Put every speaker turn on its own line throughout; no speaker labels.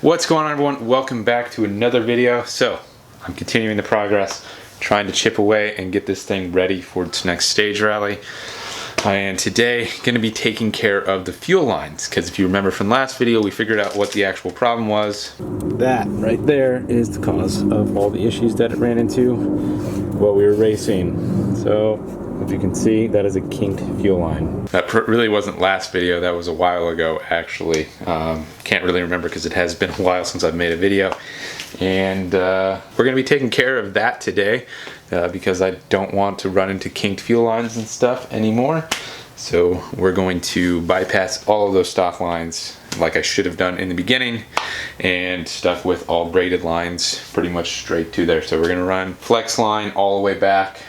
What's going on, everyone? Welcome back to another video. So I'm continuing the progress, trying to chip away and get this thing ready for its next stage rally. And today going to be taking care of the fuel lines, because if you remember from last video, we figured out what the actual problem was. That right there is the cause of all the issues that it ran into while we were racing. So if you can see, that is a kinked fuel line. That really wasn't last video, that was a while ago actually. Can't really remember because it has been a while since I've made a video. And we're going to be taking care of that today because I don't want to run into kinked fuel lines and stuff anymore. So we're going to bypass all of those stock lines like I should have done in the beginning and stuff with all braided lines pretty much straight to there. So we're going to run flex line all the way back,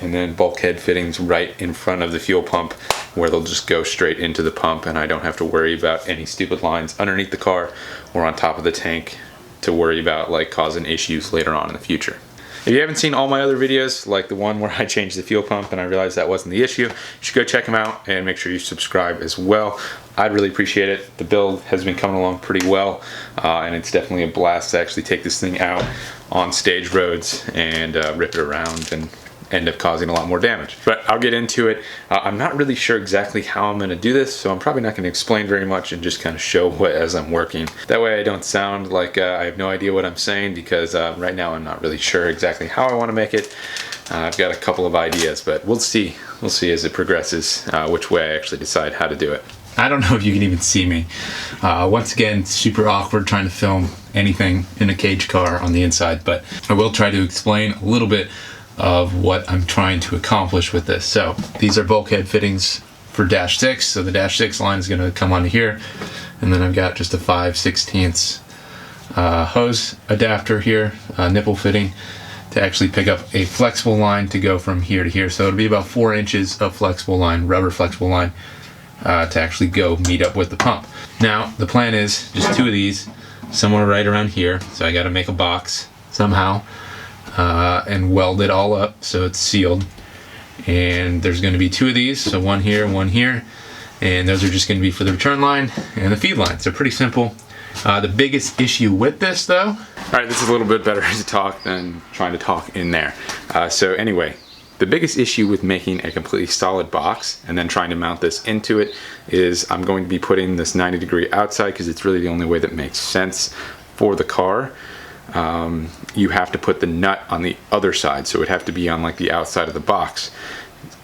and then bulkhead fittings right in front of the fuel pump where they'll just go straight into the pump, and I don't have to worry about any stupid lines underneath the car or on top of the tank to worry about like causing issues later on in the future. If you haven't seen all my other videos, like the one where I changed the fuel pump and I realized that wasn't the issue, you should go check them out and make sure you subscribe as well. I'd really appreciate it. The build has been coming along pretty well, and it's definitely a blast to actually take this thing out on stage roads and rip it around and end up causing a lot more damage. But I'll get into it. I'm not really sure exactly how I'm going to do this, so I'm probably not going to explain very much and just kind of show what as I'm working. That way I don't sound like I have no idea what I'm saying, because right now I'm not really sure exactly how I want to make it. I've got a couple of ideas, but we'll see. We'll see as it progresses which way I actually decide how to do it.
I don't know if you can even see me. Once again, super awkward trying to film anything in a cage car on the inside, but I will try to explain a little bit of what I'm trying to accomplish with this. So these are bulkhead fittings for dash 6. So the dash 6 line is going to come onto here, and then I've got just a 5/16 hose adapter here, nipple fitting, to actually pick up a flexible line to go from here to here. So it'll be about 4 inches of flexible line, rubber flexible line, to actually go meet up with the pump. Now the plan is just 2 of these somewhere right around here. So I got to make a box somehow and weld it all up so it's sealed. And there's going to be 2 of these, so one here, and those are just going to be for the return line and the feed line. So pretty simple. The biggest issue with this though, all
right, this is a little bit better to talk than trying to talk in there. So anyway, the biggest issue with making a completely solid box and then trying to mount this into it is I'm going to be putting this 90-degree outside, because it's really the only way that makes sense for the car. You have to put the nut on the other side, so it would have to be on like the outside of the box,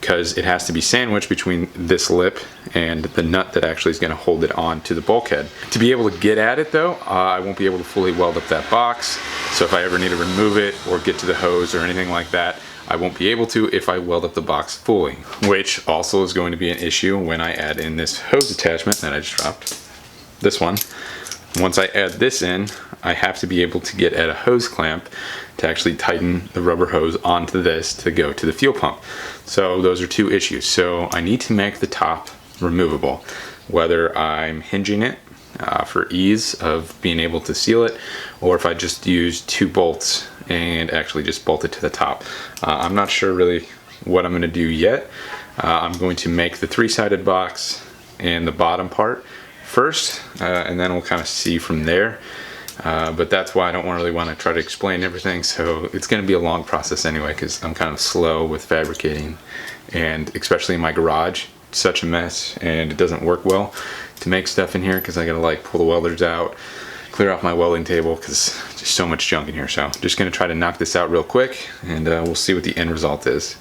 because it has to be sandwiched between this lip and the nut that actually is going to hold it on to the bulkhead. To be able to get at it though, I won't be able to fully weld up that box, so if I ever need to remove it or get to the hose or anything like that, I won't be able to if I weld up the box fully, which also is going to be an issue when I add in this hose attachment that I just dropped, this one. Once I add this in, I have to be able to get at a hose clamp to actually tighten the rubber hose onto this to go to the fuel pump. So those are 2 issues. So I need to make the top removable, whether I'm hinging it for ease of being able to seal it, or if I just use 2 bolts and actually just bolt it to the top. I'm not sure really what I'm going to do yet. I'm going to make the 3-sided box and the bottom part first, and then we'll kind of see from there. But that's why I don't really want to try to explain everything, so it's going to be a long process anyway, because I'm kind of slow with fabricating, and especially in my garage, it's such a mess and it doesn't work well to make stuff in here, because I gotta like pull the welders out, clear off my welding table, because there's so much junk in here. So I'm just going to try to knock this out real quick, and we'll see what the end result is.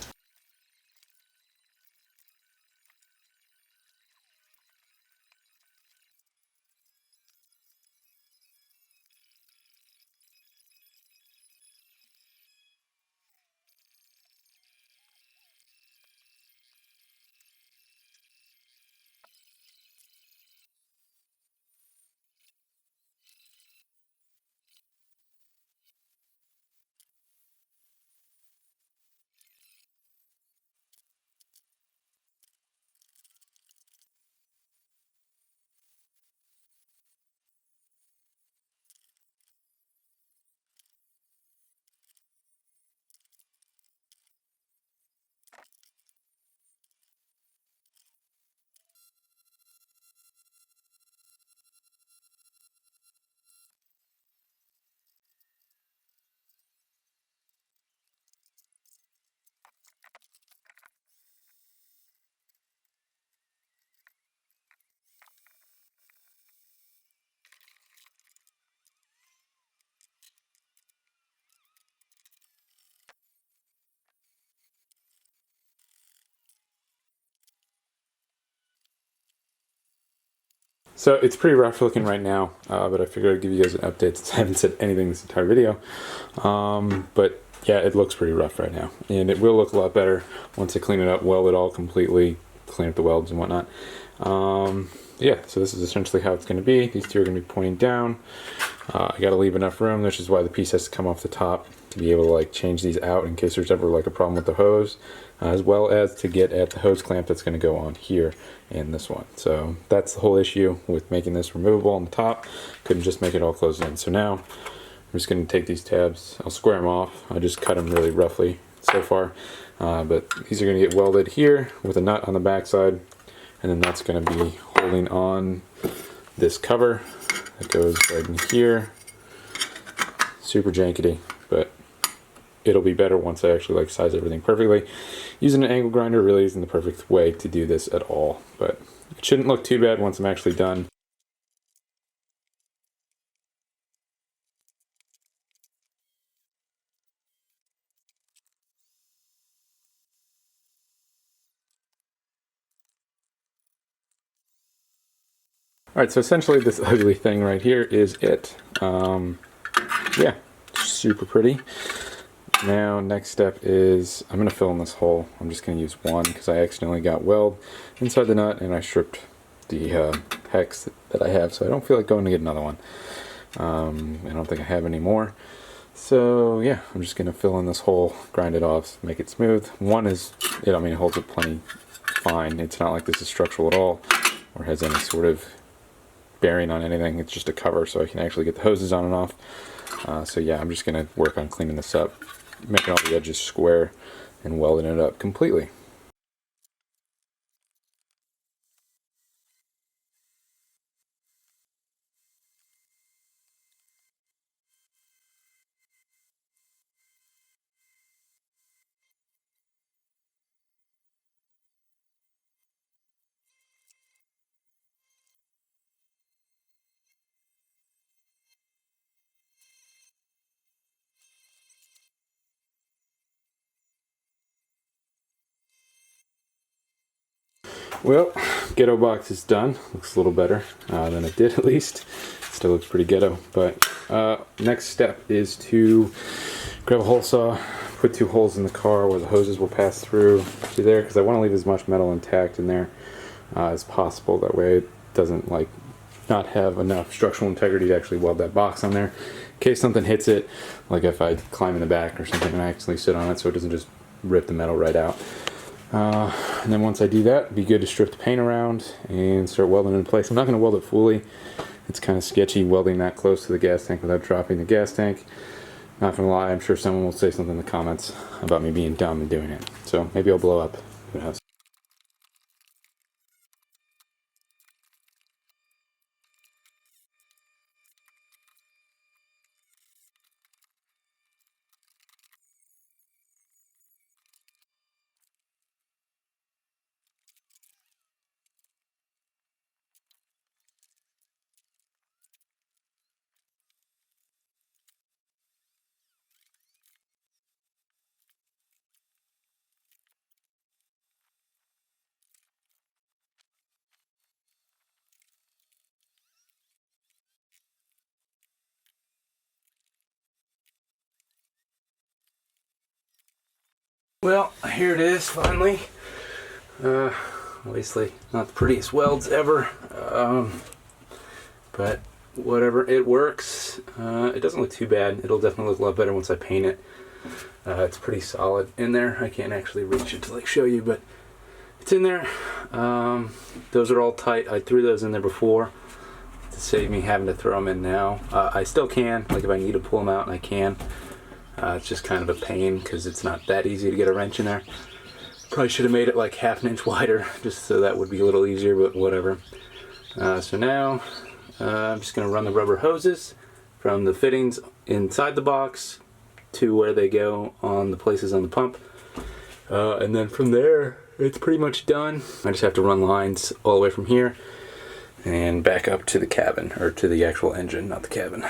So it's pretty rough looking right now, but I figured I'd give you guys an update since I haven't said anything this entire video. But yeah, it looks pretty rough right now, and it will look a lot better once I clean it up, weld it all completely, clean up the welds and whatnot. Yeah, so this is essentially how it's going to be. These two are going to be pointing down. I got to leave enough room, which is why the piece has to come off the top to be able to like change these out in case there's ever like a problem with the hose, as well as to get at the hose clamp that's going to go on here and this one. So that's the whole issue with making this removable on the top. Couldn't just make it all closed in. So now I'm just going to take these tabs. I'll square them off. I just cut them really roughly so far, but these are going to get welded here with a nut on the back side, and then that's going to be holding on this cover that goes right in here. Super jankety, but it'll be better once I actually like size everything perfectly. Using an angle grinder really isn't the perfect way to do this at all, but it shouldn't look too bad once I'm actually done. Alright, so essentially this ugly thing right here is it. Yeah, super pretty. Now, next step is I'm going to fill in this hole. I'm just going to use one because I accidentally got weld inside the nut and I stripped the hex that I have, so I don't feel like going to get another one. I don't think I have any more. So yeah, I'm just going to fill in this hole, grind it off, make it smooth. One is, I mean, it holds it plenty fine. It's not like this is structural at all or has any sort of bearing on anything. It's just a cover so I can actually get the hoses on and off. So yeah, I'm just going to work on cleaning this up, making all the edges square and welding it up completely. Well, ghetto box is done. Looks a little better than it did at least. Still looks pretty ghetto, but next step is to grab a hole saw, put two holes in the car where the hoses will pass through to there, because I want to leave as much metal intact in there as possible. That way it doesn't like not have enough structural integrity to actually weld that box on there in case something hits it, like if I climb in the back or something and I accidentally sit on it, so it doesn't just rip the metal right out. And then once I do that, it'd be good to strip the paint around and start welding it in place. I'm not going to weld it fully. It's kind of sketchy welding that close to the gas tank without dropping the gas tank. Not going to lie, I'm sure someone will say something in the comments about me being dumb and doing it. So maybe I'll blow up. Who knows? Well, here it is finally. Obviously not the prettiest welds ever, but whatever, it works. It doesn't look too bad. It'll definitely look a lot better once I paint it. It's pretty solid in there. I can't actually reach it to like show you, but it's in there. Those are all tight. I threw those in there before to save me having to throw them in now. I still can, like if I need to pull them out, and I can. It's just kind of a pain because it's not that easy to get a wrench in there. Probably should have made it like half an inch wider just so that would be a little easier, but whatever. So now I'm just going to run the rubber hoses from the fittings inside the box to where they go on the places on the pump. And then from there, it's pretty much done. I just have to run lines all the way from here and back up to the cabin, or to the actual engine, not the cabin.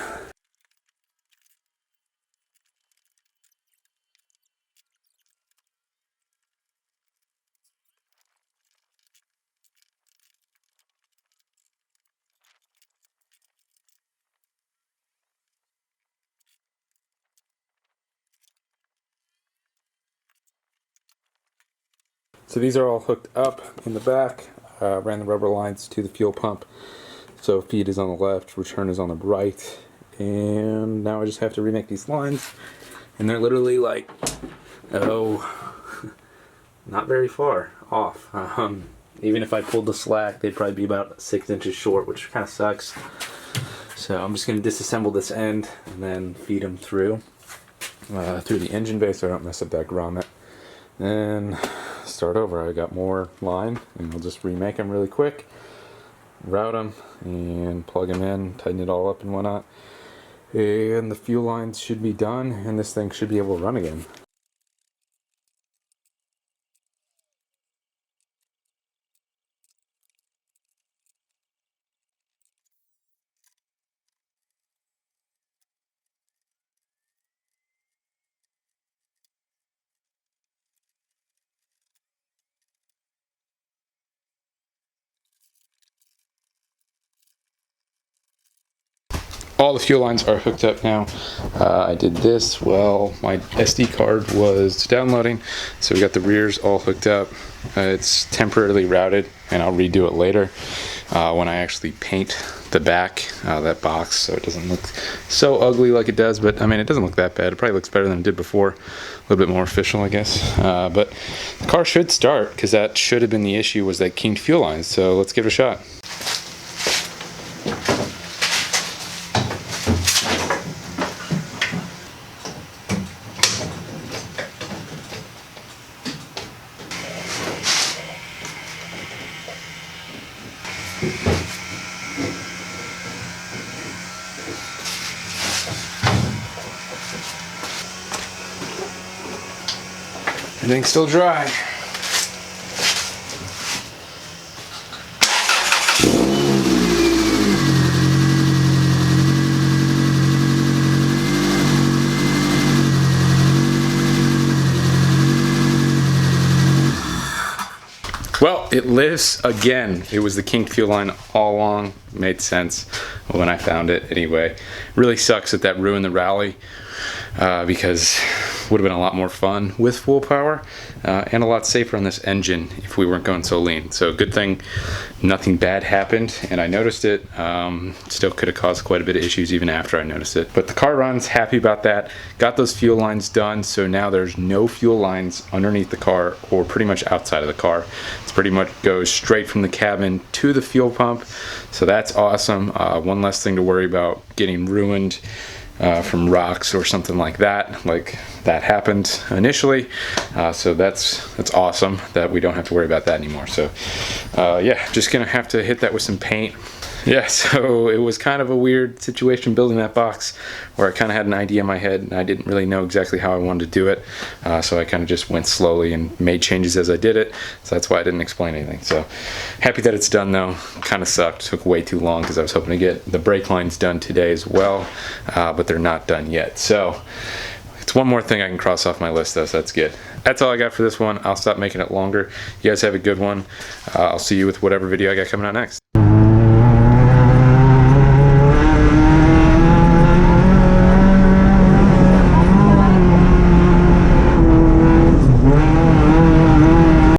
So these are all hooked up in the back. Ran the rubber lines to the fuel pump. So feed is on the left, return is on the right. And now I just have to remake these lines. And they're literally like, not very far off. Even if I pulled the slack, they'd probably be about 6 inches short, which kind of sucks. So I'm just going to disassemble this end and then feed them through the engine bay so I don't mess up that grommet. And start over. I got more line, and I'll just remake them really quick, route them, and plug them in, tighten it all up and whatnot. And the fuel lines should be done, and this thing should be able to run again. All the fuel lines are hooked up now. I did this while my SD card was downloading, so we got the rears all hooked up. It's temporarily routed, and I'll redo it later when I actually paint the back, that box, so it doesn't look so ugly like it does. But I mean, it doesn't look that bad. It probably looks better than it did before. A little bit more official, I guess. But the car should start, because that should have been the issue, was that kinked fuel lines. So let's give it a shot. Everything's still dry. Well, it lives again. It was the kinked fuel line all along. Made sense when I found it anyway. Really sucks that ruined the rally because it would have been a lot more fun with full power and a lot safer on this engine if we weren't going so lean. So good thing nothing bad happened, and I noticed it. Still could have caused quite a bit of issues even after I noticed it. But the car runs, happy about that. Got those fuel lines done, so now there's no fuel lines underneath the car or pretty much outside of the car. It's pretty much goes straight from the cabin to the fuel pump. So that's awesome. One less thing to worry about getting ruined from rocks or something like that. Like that happened initially. So that's awesome that we don't have to worry about that anymore. So yeah, just gonna have to hit that with some paint. Yeah, so it was kind of a weird situation building that box, where I kind of had an idea in my head and I didn't really know exactly how I wanted to do it. So I kind of just went slowly and made changes as I did it. So that's why I didn't explain anything. So happy that it's done though. Kind of sucked, took way too long because I was hoping to get the brake lines done today as well, but they're not done yet. So it's one more thing I can cross off my list though, so that's good. That's all I got for this one. I'll stop making it longer. You guys have a good one. I'll see you with whatever video I got coming out next.